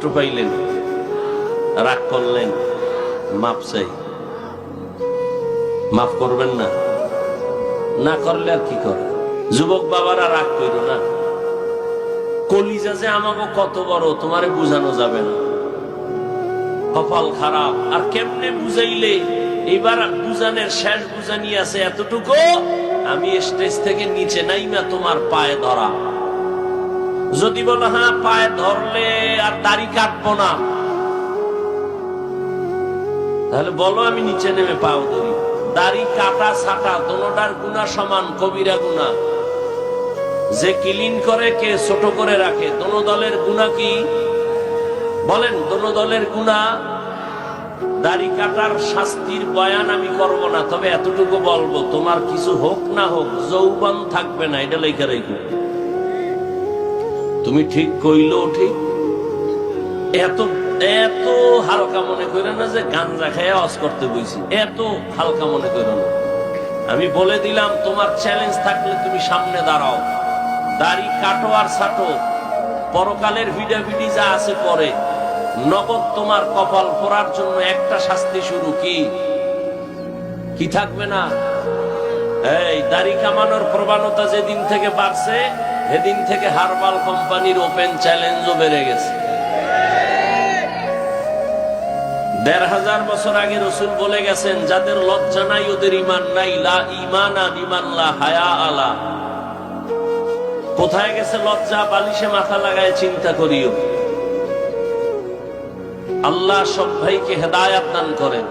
কষ্ট পাইলেন, রাগ করলেন, মাপ চাই। মাফ করবেন না? না করলে আর কি করে? যুবক বাবারা রাগ কইর না, কলিজা যে আমাকে কত বড় তোমারে বুঝানো যাবে না। কপাল খারাপ। আর কেমনে বুঝাইলে? এবার বুঝানোর শেষ বুঝানি আছে এতটুকু, আমি স্টেজ থেকে নিচে নাইমা তোমার পায়ে ধরা। যদি বলো হ্যাঁ পায়ে ধরলে আর দাড়ি কাটবো না, তাহলে বলো আমি নিচে নেমে পাও ধরি। দাড়ি কাটা ছাটা দোনোটার গুনাহ সমান, কবিরা গুনাহ। যে ক্লিন করে কে ছোট করে রাখে, দোনো দলের গুনাহ কি বলেন? দোনো দলের গুনাহ। দাড়ি কাটার শাস্তির বয়ান আমি করব না, তবে এতটুকু বলবো, তোমার কিছু হোক না হোক যৌবন থাকবে না, এটা লেখা রেখো। তুমি ঠিক কইলো ঠিক। এত এত হালকা মনে করে না যে গাঞ্জা খেয়ে অজ করতে বইছি, এত হালকা মনে করে না। আমি বলে দিলাম, তোমার চ্যালেঞ্জ থাকলে তুমি সামনে দাঁড়াও, দাড়ি কাটো আর ছাটো। পরকালের ভিডাভিডি যা আছে পরে, নগদ তোমার কপাল পড়ার জন্য একটা শাস্তি শুরু। কি থাকবে না? এই দাড়ি কামানোর প্রবণতা যেদিন থেকে বাড়ছে, সেদিন থেকে হারবাল কোম্পানির ওপেন চ্যালেঞ্জও বেড়ে গেছে। ১৫০০ বছর আগে রাসূল বলে গেছেন, যাদের লজ্জা নাই ওদের ঈমান নাই। লা ঈমানা লিমান লা হায়া আলা। কোথায় গেছে লজ্জা? বালিশে মাথা লাগায় চিন্তা করিও। আল্লাহ সব ভাইকে হেদায়াত দান করেন।